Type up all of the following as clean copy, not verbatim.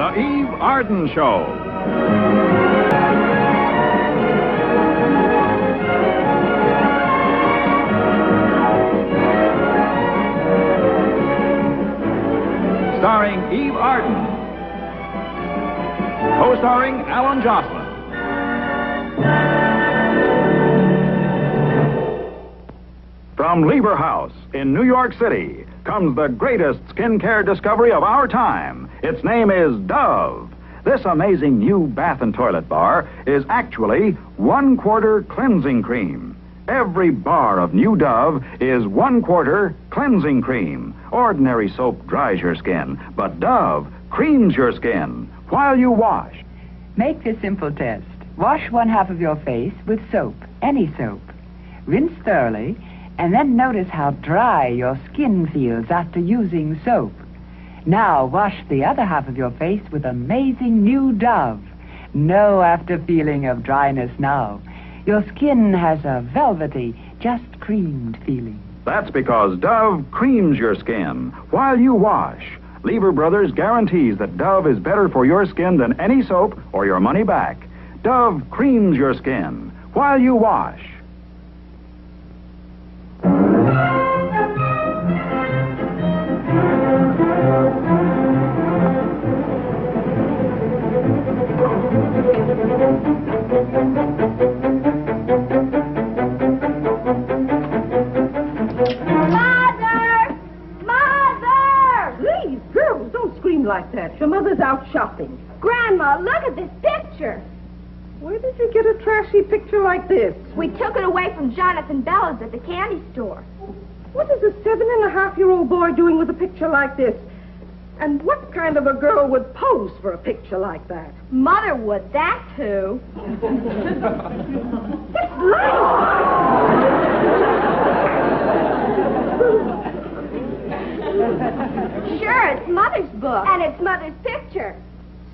The Eve Arden Show. Starring Eve Arden. Co-starring Alan Jocelyn. From Lever House in New York City comes the greatest skincare discovery of our time. Its name is Dove. This amazing new bath and toilet bar is actually 1/4 cleansing cream. Every bar of new Dove is 1/4 cleansing cream. Ordinary soap dries your skin, but Dove creams your skin while you wash. Make this simple test. Wash 1/2 of your face with soap, any soap. Rinse thoroughly, and then notice how dry your skin feels after using soap. Now wash the other half of your face with amazing new Dove. No after feeling of dryness now. Your skin has a velvety, just creamed feeling. That's because Dove creams your skin while you wash. Lever Brothers guarantees that Dove is better for your skin than any soap or your money back. Dove creams your skin while you wash. Like that. Your mother's out shopping. Grandma, look at this picture. Where did you get a trashy picture like this? We took it away from Jonathan Bella's at the candy store. What is a 7.5-year-old boy doing with a picture like this? And what kind of a girl would pose for a picture like that? Mother would, that too. It's life! Sure, it's Mother's book. And it's Mother's picture.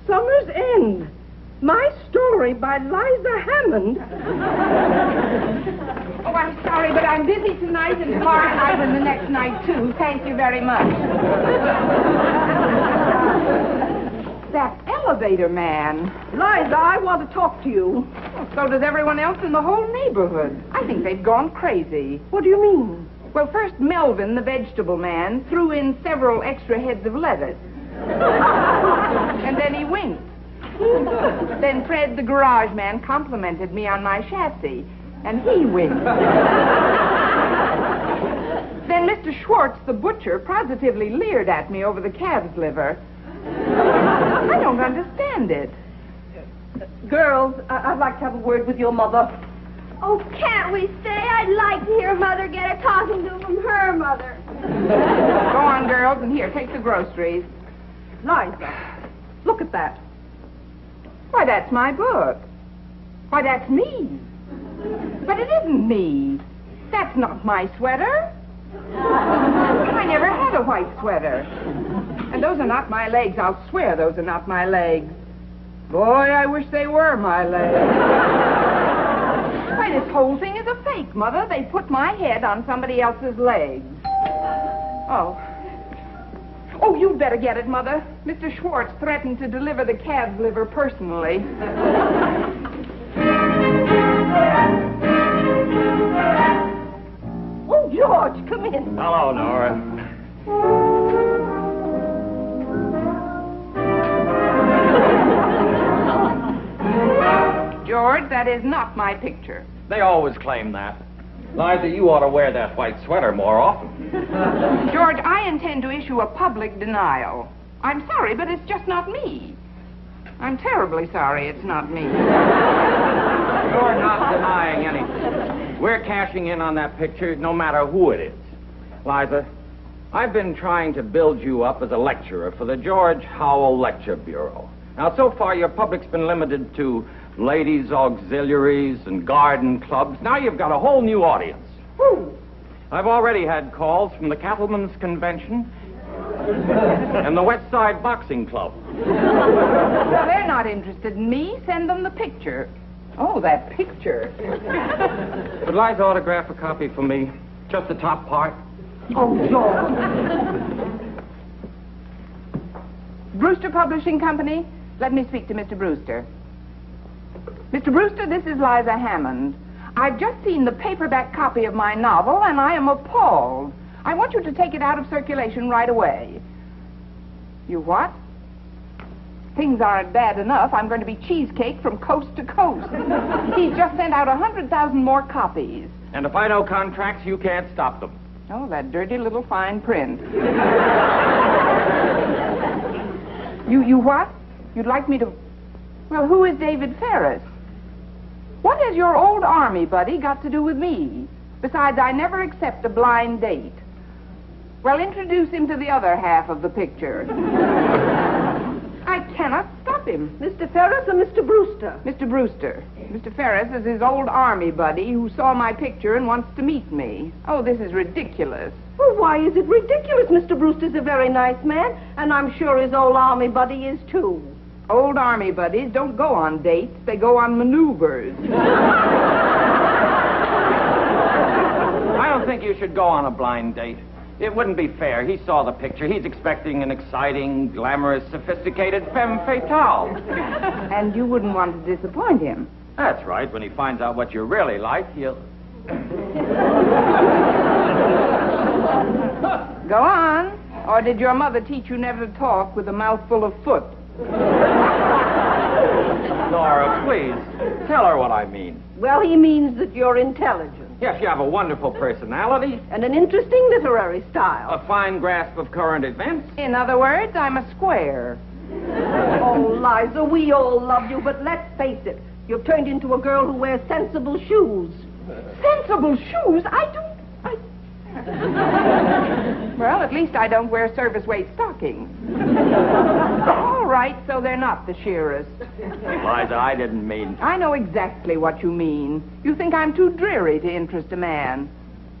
Summer's End. My story by Liza Hammond. Oh, I'm sorry, but I'm busy tonight and tomorrow night and the next night, too. Thank you very much. That elevator man. Liza, I want to talk to you. Well, so does everyone else in the whole neighborhood. I think they've gone crazy. What do you mean? Well, first Melvin, the vegetable man, threw in several extra heads of lettuce. And then he winked. Then Fred, the garage man, complimented me on my chassis. And he winked. Then Mr. Schwartz, the butcher, positively leered at me over the calf's liver. I don't understand it. Girls, I'd like to have a word with your mother. Oh, can't we stay? I'd like to hear Mother get a talking to from her mother. Go on, girls, and here, take the groceries. Liza, look at that. Why, that's my book. Why, that's me. But it isn't me. That's not my sweater. I never had a white sweater. And those are not my legs. I'll swear those are not my legs. Boy, I wish they were my legs. Why, this whole thing is a fake, Mother. They put my head on somebody else's legs. Oh. Oh, you'd better get it, Mother. Mr. Schwartz threatened to deliver the calf's liver personally. Oh, George, come in. Hello, Nora. George, that is not my picture. They always claim that. Liza, you ought to wear that white sweater more often. George, I intend to issue a public denial. I'm sorry, but it's just not me. I'm terribly sorry it's not me. You're not denying anything. We're cashing in on that picture no matter who it is. Liza, I've been trying to build you up as a lecturer for the George Howell Lecture Bureau. Now, so far, your public's been limited to ladies' auxiliaries and garden clubs. Now you've got a whole new audience. Who? I've already had calls from the Cattlemen's Convention and the West Side Boxing Club. Well, they're not interested in me. Send them the picture. Oh, that picture. Would Liza autograph a copy for me? Just the top part? Oh, George. Brewster Publishing Company? Let me speak to Mr. Brewster. Mr. Brewster, this is Liza Hammond. I've just seen the paperback copy of my novel, and I am appalled. I want you to take it out of circulation right away. You what? Things aren't bad enough. I'm going to be cheesecake from coast to coast. He's just sent out 100,000 more copies. And if I know contracts, you can't stop them. Oh, that dirty little fine print. You what? You'd like me to... Well, who is David Ferris? What has your old army buddy got to do with me? Besides, I never accept a blind date. Well, introduce him to the other half of the picture. I cannot stop him. Mr. Ferris or Mr. Brewster? Mr. Brewster. Mr. Ferris is his old army buddy who saw my picture and wants to meet me. Oh, this is ridiculous. Well, why is it ridiculous? Mr. Brewster's a very nice man, and I'm sure his old army buddy is, too. Old army buddies don't go on dates. They go on maneuvers. I don't think you should go on a blind date. It wouldn't be fair. He saw the picture. He's expecting an exciting, glamorous, sophisticated femme fatale. And you wouldn't want to disappoint him. That's right. When he finds out what you're really like, he'll... Go on. Or did your mother teach you never to talk with a mouthful of foot? Nora, please, tell her what I mean. Well, he means that you're intelligent. Yes, you have a wonderful personality, And an interesting literary style. a fine grasp of current events. In other words, I'm a square. Oh, Liza, we all love you, but let's face it. You've turned into a girl who wears sensible shoes. Sensible shoes? Well, at least I don't wear service-weight stockings. All right, so they're not the sheerest. Liza, I didn't mean... I know exactly what you mean. You think I'm too dreary to interest a man.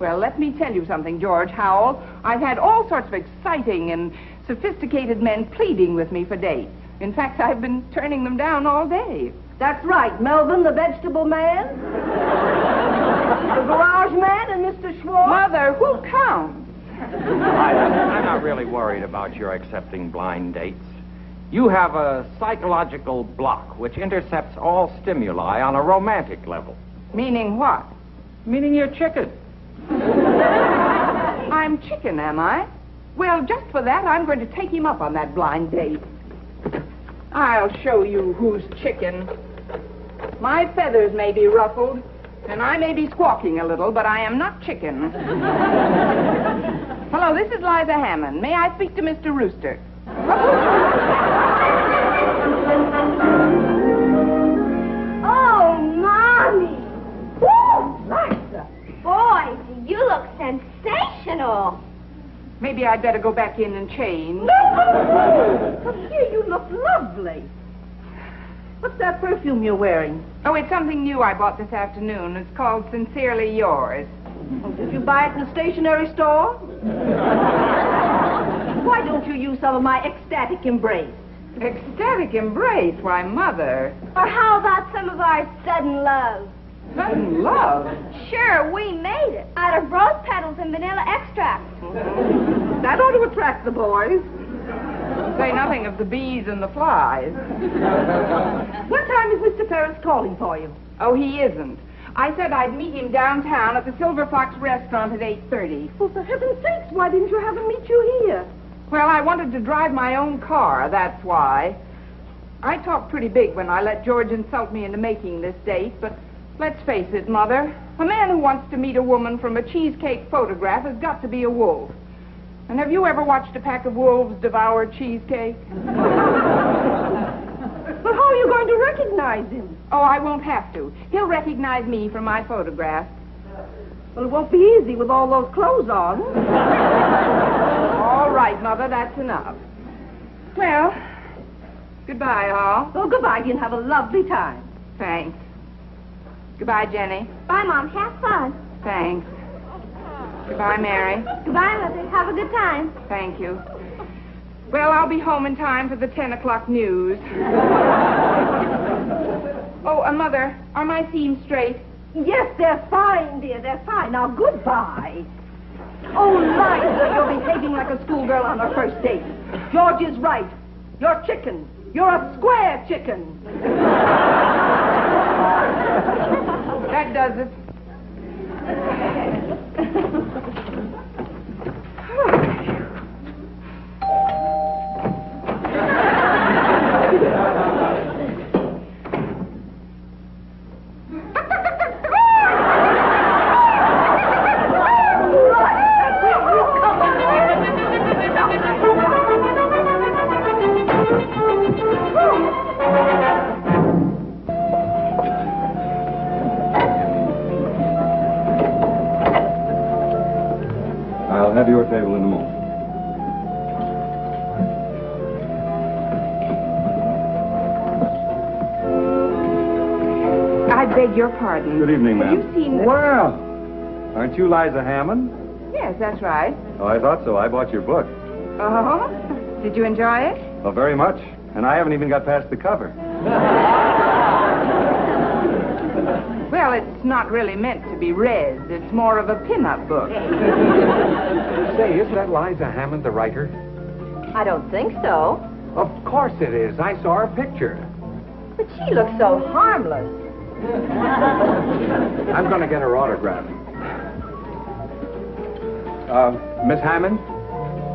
Well, let me tell you something, George Howell. I've had all sorts of exciting and sophisticated men pleading with me for dates. In fact, I've been turning them down all day. That's right, Melvin, the vegetable man, the garage man, and Mr. Schwartz. Mother, who counts? I'm not really worried about your accepting blind dates. You have a psychological block which intercepts all stimuli on a romantic level. Meaning what? Meaning you're chicken. I'm chicken, am I? Well, just for that, I'm going to take him up on that blind date. I'll show you who's chicken. My feathers may be ruffled, and I may be squawking a little, but I am not chicken. Hello, this is Liza Hammond. May I speak to Mr. Rooster? Oh, Mommy! Woo, Liza. Boy, do you look sensational. Maybe I'd better go back in and change. No! But here, you look lovely. What's that perfume you're wearing? Oh, it's something new I bought this afternoon. It's called Sincerely Yours. Oh, did you buy it in a stationery store? Why don't you use some of my ecstatic embrace? Ecstatic embrace? Why, Mother. Or how about some of our sudden love? Sudden love? Sure, we made it out of rose petals and vanilla extract. That ought to attract the boys. Say nothing of the bees and the flies. What time is Mr. Ferris calling for you? Oh, he isn't. I said I'd meet him downtown at the Silver Fox restaurant at 8:30. Well, for heaven's sakes, why didn't you have him meet you here? Well, I wanted to drive my own car, that's why. I talked pretty big when I let George insult me into making this date, but let's face it, Mother. A man who wants to meet a woman from a cheesecake photograph has got to be a wolf. And have you ever watched a pack of wolves devour cheesecake? But how are you going to recognize him? Oh, I won't have to. He'll recognize me from my photograph. Well, it won't be easy with all those clothes on. All right, Mother, that's enough. Well, goodbye, all. Oh, goodbye, and have a lovely time. Thanks. Goodbye, Jenny. Bye, Mom. Have fun. Thanks. Goodbye, Mary. Goodbye, Mother. Have a good time. Thank you. Well, I'll be home in time for the 10 o'clock news. Oh, Mother, are my seams straight? Yes, they're fine, dear. They're fine. Now, goodbye. Oh, Liza, you're behaving like a schoolgirl on her first date. George is right. You're chicken. You're a square chicken. That does it. I'll have your table in a moment. I beg your pardon. Good evening, Have ma'am. you seen... Well, aren't you Liza Hammond? Yes, that's right. Oh, I thought so. I bought your book. Oh? Did you enjoy it? Oh, very much. And I haven't even got past the cover. Well, it's not really meant to be read. It's more of a pin-up book. Say, isn't that Liza Hammond, the writer? I don't think so. Of course it is. I saw her picture. But she looks so harmless. I'm going to get her autograph. Miss Hammond,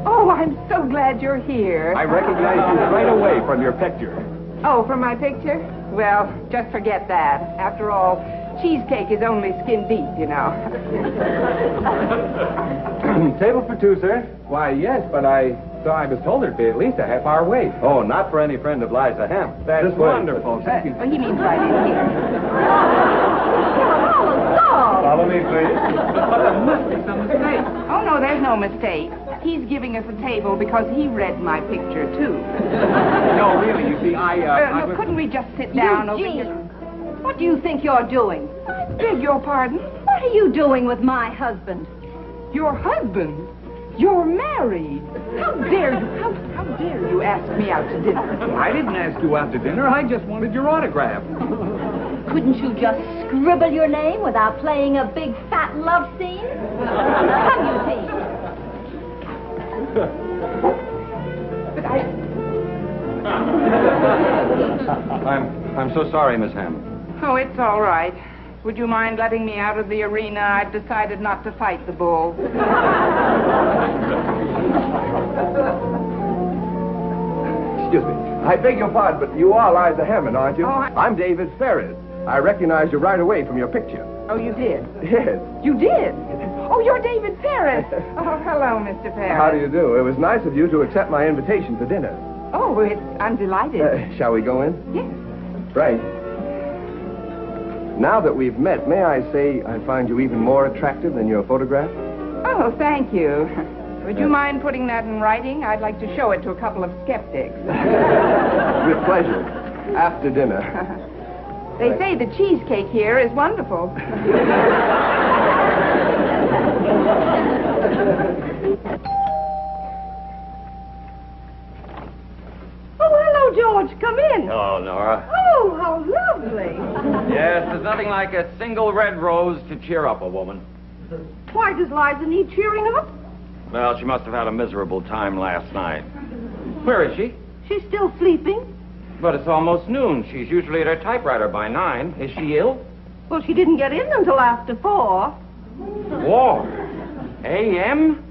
Oh, I'm so glad you're here. I recognize you right away from your picture. Oh, from my picture? Well, just forget that. After all, cheesecake is only skin deep, you know. Table for two, sir. Why, yes, but I was told there'd be at least a half-hour wait. Oh, not for any friend of Liza Hammond. That's This way. wonderful. Thank you. Oh, he means right in here. Follow me, please. But there must be some mistake. Oh, no, there's no mistake. He's giving us a table because he read my picture, too. No, really, you see, I Look, was... couldn't we just sit down over Eugene, here? what do you think you're doing? Beg your pardon? What are you doing with my husband? Your husband? You're married. How dare you? How dare you ask me out to dinner? I didn't ask you out to dinner. I just wanted your autograph. Couldn't you just scribble your name without playing a big fat love scene? Come, Eugene. But I... I'm so sorry, Miss Hammond. Oh, it's all right. Would you mind letting me out of the arena? I've decided not to fight the bull. Excuse me. I beg your pardon, but you are Liza Hammond, aren't you? Oh, I'm David Ferris. I recognized you right away from your picture. Oh, you did? Yes. You did? Oh, you're David Ferris. Oh, hello, Mr. Ferris. How do you do? It was nice of you to accept my invitation to dinner. Oh, I'm delighted. Shall we go in? Yes. Right. Now that we've met, may I say I find you even more attractive than your photograph? Oh, thank you. Would you mind putting that in writing? I'd like to show it to a couple of skeptics. With pleasure. After dinner. They say the cheesecake here is wonderful. Oh, hello, George. Come in. Oh, Nora. Oh, how lovely. Yes, there's nothing like a single red rose to cheer up a woman. Why does Liza need cheering up? Well, she must have had a miserable time last night. Where is she? She's still sleeping. But it's almost noon. She's usually at her typewriter by 9. Is she ill? Well, she didn't get in until after 4. 4 a.m.?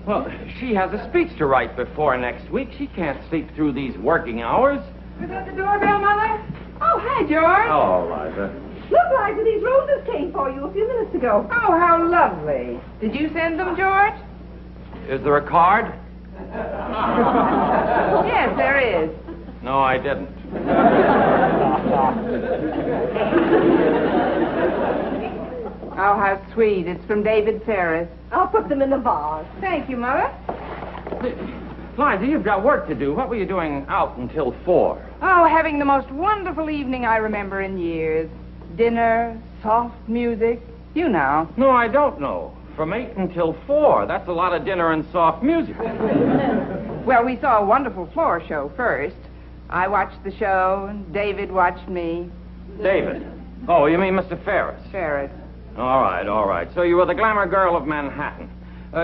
Well, she has a speech to write before next week. She can't sleep through these working hours. Is that the doorbell, Mother? Oh, hi, George. Oh, Liza. Look, Liza, these roses came for you a few minutes ago. Oh, how lovely. Did you send them, George? Is there a card? Yes, there is. No, I didn't. Oh, how sweet. It's from David Ferris. I'll put them in the vase. Thank you, Mother. Liza, you've got work to do. What were you doing out until 4? Oh, having the most wonderful evening I remember in years. Dinner, soft music. You know. No, I don't know. From 8 until 4. That's a lot of dinner and soft music. Well, we saw a wonderful floor show first. I watched the show, and David watched me. David. Oh, you mean Mr. Ferris? Ferris. All right. So you were the glamour girl of Manhattan.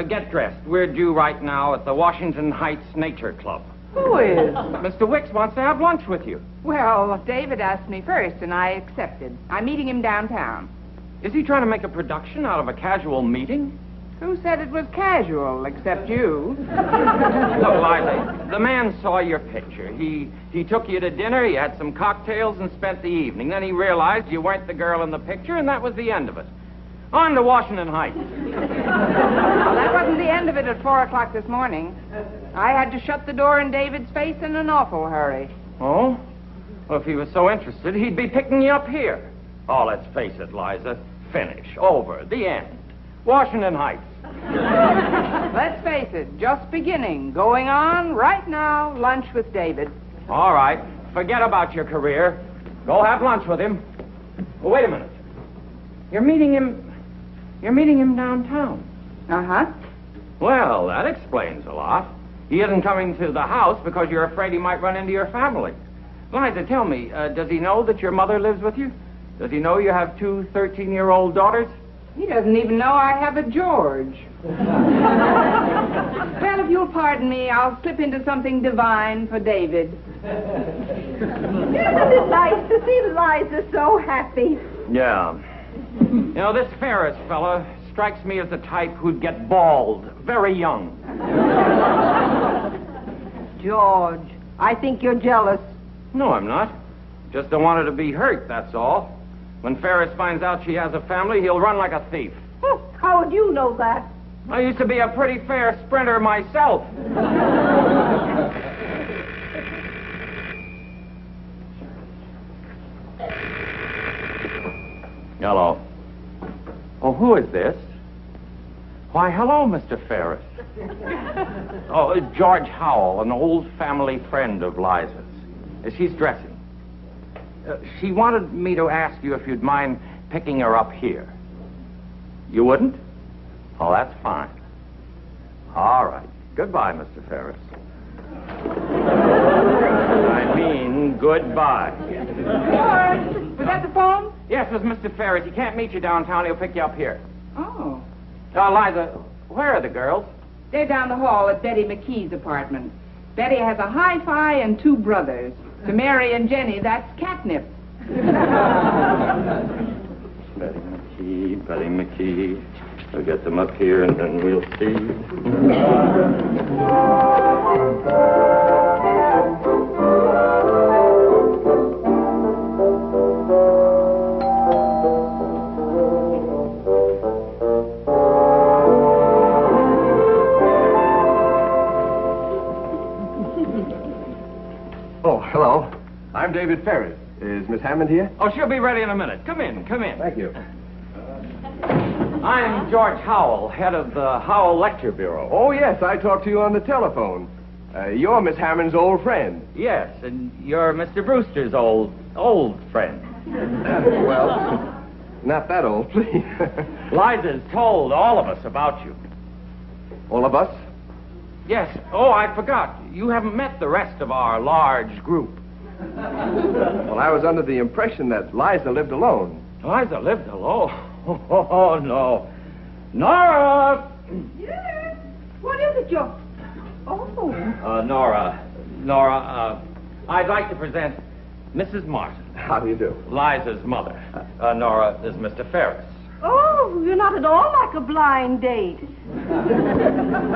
Get dressed. We're due right now at the Washington Heights Nature Club. Who is? Mr. Wicks wants to have lunch with you. Well, David asked me first, and I accepted. I'm meeting him downtown. Is he trying to make a production out of a casual meeting? Who said it was casual, except you? Look, Liza, the man saw your picture. He took you to dinner, he had some cocktails, and spent the evening. Then he realized you weren't the girl in the picture, and that was the end of it. On to Washington Heights. Well, that wasn't the end of it at 4 o'clock this morning. I had to shut the door in David's face in an awful hurry. Oh? Well, if he was so interested, he'd be picking you up here. Oh, let's face it, Liza. Finish. Over. The end. Washington Heights. Let's face it, just beginning. Going on right now, lunch with David. All right. Forget about your career. Go have lunch with him. Oh, wait a minute. You're meeting him downtown. Uh-huh. Well, that explains a lot. He isn't coming to the house because you're afraid he might run into your family. Liza, tell me, does he know that your mother lives with you? Does he know you have 2 13-year-old daughters? He doesn't even know I have a George. Well, if you'll pardon me, I'll slip into something divine for David. Isn't it nice to see Liza so happy? Yeah. You know, this Ferris fella strikes me as the type who'd get bald very young. George, I think you're jealous. No, I'm not. Just don't want her to be hurt, that's all. When Ferris finds out she has a family, he'll run like a thief. How would you know that? I used to be a pretty fair sprinter myself. Hello. Oh, who is this? Why, hello, Mr. Ferris. Oh, George Howell, an old family friend of Liza's. She's dressing. She wanted me to ask you if you'd mind picking her up here. You wouldn't? Oh, that's fine. All right. Goodbye, Mr. Ferris. I mean, goodbye. George, was that the phone? Yes, it was Mr. Ferris. He can't meet you downtown. He'll pick you up here. Oh. Liza, where are the girls? They're down the hall at Betty McKee's apartment. Betty has a hi-fi and 2 brothers. To Mary and Jenny, that's catnip. Betty McKee. We'll get them up here and then we'll see. Oh, hello. I'm David Ferris. Is Miss Hammond here? Oh, she'll be ready in a minute. Come in, come in. Thank you. I'm George Howell, head of the Howell Lecture Bureau. Oh, yes, I talked to you on the telephone. You're Miss Hammond's old friend. Yes, and you're Mr. Brewster's old friend. Well, not that old, please. Liza's told all of us about you. All of us? Yes. Oh, I forgot. You haven't met the rest of our large group. Well, I was under the impression that Liza lived alone. Liza lived alone? Oh, no. Nora! Yes. What is it, Joe? Oh. Nora, I'd like to present Mrs. Martin. How do you do? Liza's mother. Nora is Mr. Ferris. Oh, you're not at all like a blind date.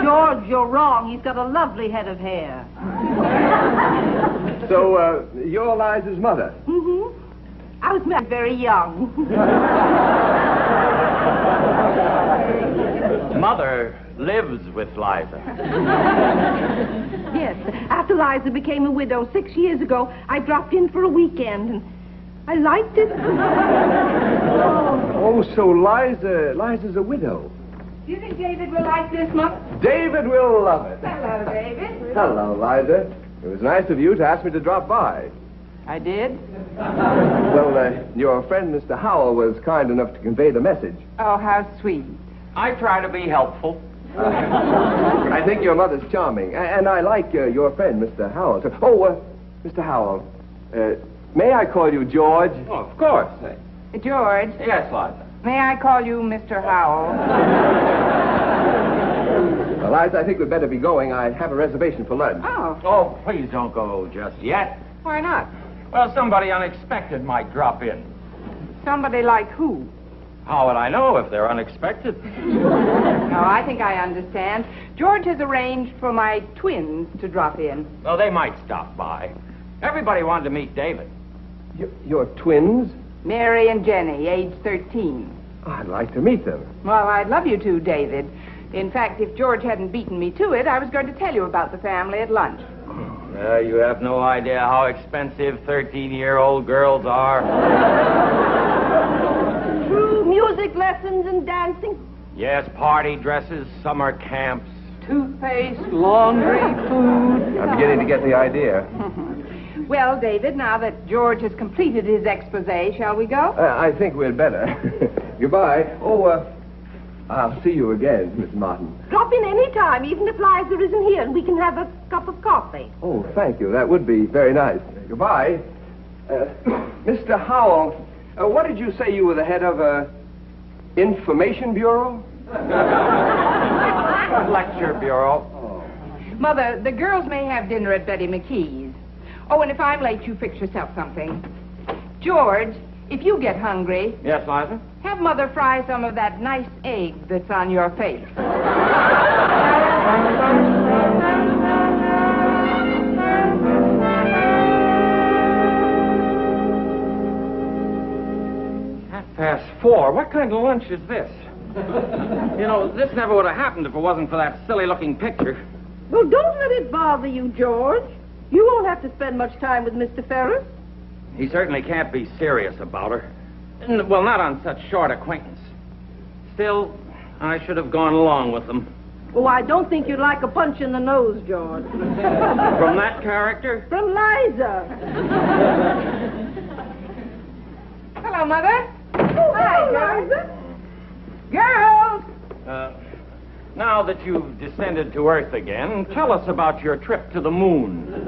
George, you're wrong. He's got a lovely head of hair. So, you're Liza's mother? Mm-hmm. I was married very young. Mother lives with Liza. Yes. After Liza became a widow 6 years ago, I dropped in for a weekend, and I liked it. Oh, so Liza's a widow. Do you think David will like this, Mother? David will love it. Hello, David. Hello, Liza. It was nice of you to ask me to drop by. I did? Well, your friend, Mr. Howell, was kind enough to convey the message. Oh, how sweet. I try to be helpful. I think your mother's charming, and I like your friend, Mr. Howell. Oh, Mr. Howell, may I call you George? Oh, of course. George. Yes, Liza. May I call you Mr. Howell? Liza, I think we'd better be going. I have a reservation for lunch. Oh, please don't go just yet. Why not? Well, somebody unexpected might drop in. Somebody like who? How would I know if they're unexpected? No, I think I understand. George has arranged for my twins to drop in. Oh, they might stop by. Everybody wanted to meet David. Your twins? Mary and Jenny, age 13. I'd like to meet them. Well, I'd love you to, David. In fact, if George hadn't beaten me to it, I was going to tell you about the family at lunch. You have no idea how expensive 13-year-old girls are. True music lessons and dancing. Yes, party dresses, summer camps. Toothpaste, laundry, food. I'm beginning to get the idea. Well, David, now that George has completed his expose, shall we go? I think we'd better. Goodbye. I'll see you again, Miss Martin. Drop in any time, even if Liza isn't here, and we can have a cup of coffee. Oh, thank you. That would be very nice. Goodbye. Mr. Howell, what did you say you were the head of, Information Bureau? Lecture Bureau. Mother, the girls may have dinner at Betty McKee's. Oh, and if I'm late, you fix yourself something. George, if you get hungry... Yes, Liza? Have Mother fry some of that nice egg that's on your face. Past 4. What kind of lunch is this? You know, this never would have happened if it wasn't for that silly-looking picture. Well, don't let it bother you, George. You won't have to spend much time with Mr. Ferris. He certainly can't be serious about her. Well, not on such short acquaintance. Still, I should have gone along with them. Oh, I don't think you'd like a punch in the nose, George. From that character? From Liza. Hello, Mother. Oh, hi, Liza. Girls! Now that you've descended to Earth again, tell us about your trip to the moon.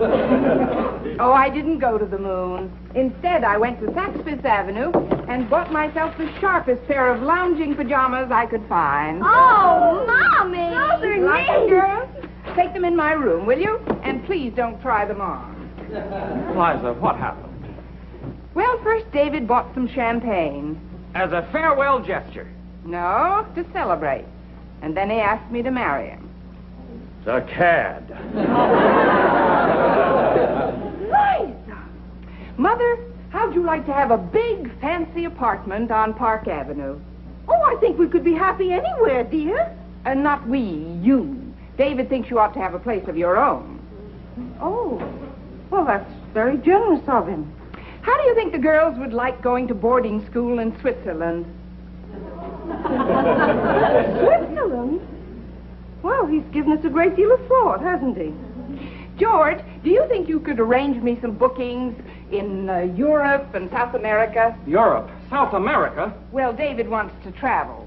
Oh, I didn't go to the moon. Instead, I went to Saks Fifth Avenue and bought myself the sharpest pair of lounging pajamas I could find. Oh, Mommy! Those are Like it, neat. girls? Take them in my room, will you? And please don't try them on. Liza, what happened? Well, first David bought some champagne. As a farewell gesture. No, to celebrate. And then he asked me to marry him. The cad. Liza! Mother, how'd you like to have a big, fancy apartment on Park Avenue? Oh, I think we could be happy anywhere, dear. And not we, you. David thinks you ought to have a place of your own. Oh, well, that's very generous of him. How do you think the girls would like going to boarding school in Switzerland? Switzerland? Well, he's given us a great deal of thought, hasn't he? George, do you think you could arrange me some bookings in Europe and South America? Europe? South America? Well, David wants to travel.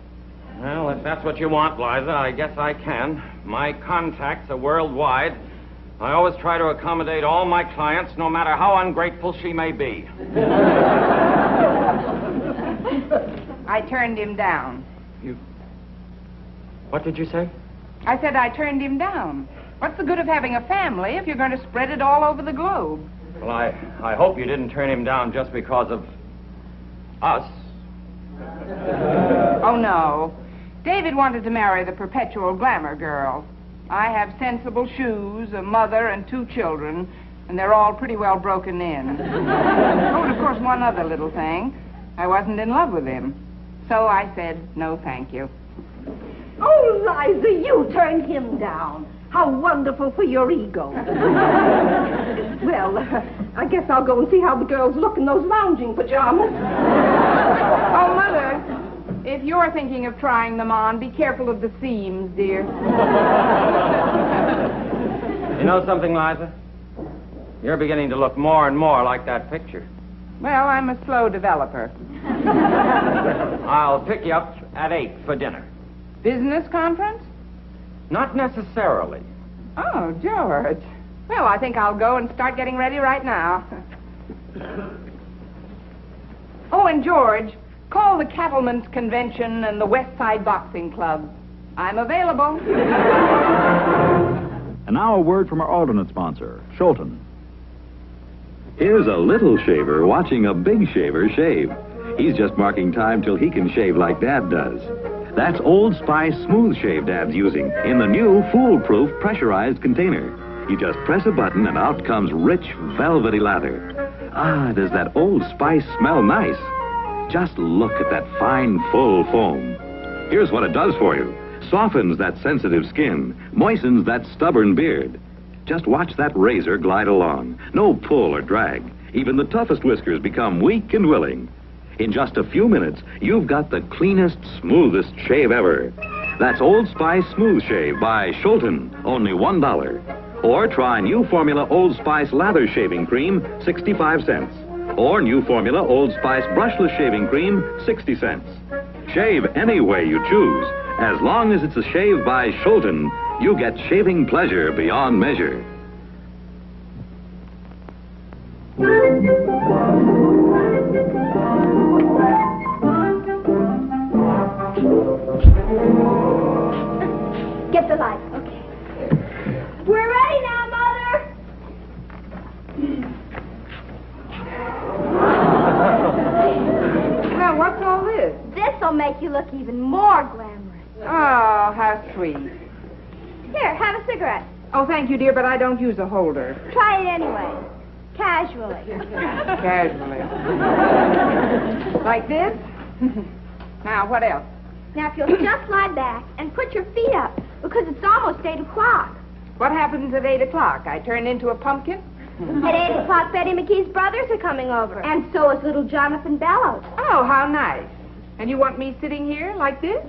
Well, if that's what you want, Liza, I guess I can. My contacts are worldwide. I always try to accommodate all my clients, no matter how ungrateful she may be. I turned him down. What did you say? I said I turned him down. What's the good of having a family if you're going to spread it all over the globe? Well, I hope you didn't turn him down just because of us. Oh, no. David wanted to marry the perpetual glamour girl. I have sensible shoes, a mother, and 2 children, and they're all pretty well broken in. Oh, and of course, one other little thing. I wasn't in love with him. So I said, no, thank you. Oh, Liza, you turned him down. How wonderful for your ego. Well, I guess I'll go and see how the girls look in those lounging pajamas. Oh, Mother, if you're thinking of trying them on, be careful of the seams, dear. You know something, Liza? You're beginning to look more and more like that picture. Well, I'm a slow developer. I'll pick you up at 8 for dinner. Business conference? Not necessarily. Oh, George. Well, I think I'll go and start getting ready right now. Oh, and George, call the Cattlemen's Convention and the West Side Boxing Club. I'm available. And now a word from our alternate sponsor, Shulton. Here's a little shaver watching a big shaver shave. He's just marking time till he can shave like Dad does. That's Old Spice Smooth Shave Dad's using in the new foolproof pressurized container. You just press a button and out comes rich, velvety lather. Ah, does that Old Spice smell nice? Just look at that fine, full foam. Here's what it does for you. Softens that sensitive skin, moistens that stubborn beard. Just watch that razor glide along. No pull or drag. Even the toughest whiskers become weak and willing. In just a few minutes, you've got the cleanest, smoothest shave ever. That's Old Spice Smooth Shave by Shulton, only $1. Or try new formula Old Spice Lather Shaving Cream, 65 cents. Or new formula Old Spice Brushless Shaving Cream, 60 cents. Shave any way you choose. As long as it's a shave by Shulton, you get shaving pleasure beyond measure. Get the light. Okay. We're ready now, Mother. Now, what's all this? This'll make you look even more glamorous. Oh, how sweet. Here, have a cigarette. Oh, thank you, dear, but I don't use a holder. Try it anyway. Casually. Casually. Like this? Now, what else? Now, if you'll just lie back and put your feet up, because it's almost 8 o'clock. What happens at 8 o'clock? I turn into a pumpkin? At 8 o'clock, Betty McKee's brothers are coming over. And so is little Jonathan Bellows. Oh, how nice. And you want me sitting here like this?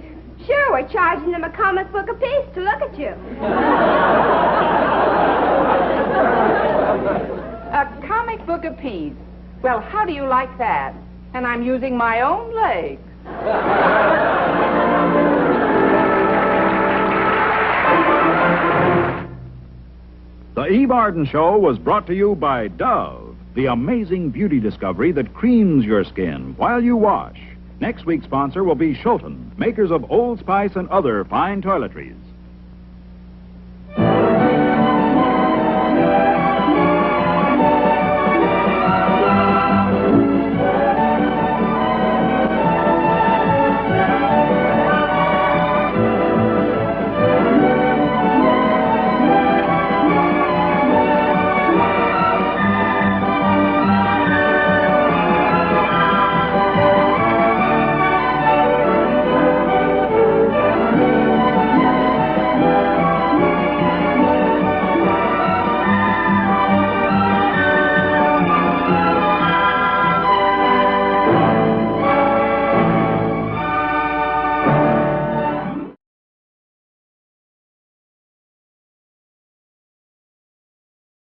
Sure, we're charging them a comic book apiece to look at you. A comic book apiece. Well, how do you like that? And I'm using my own legs. The Eve Arden Show was brought to you by Dove, the amazing beauty discovery that creams your skin while you wash. Next week's sponsor will be Shulton, makers of Old Spice and other fine toiletries.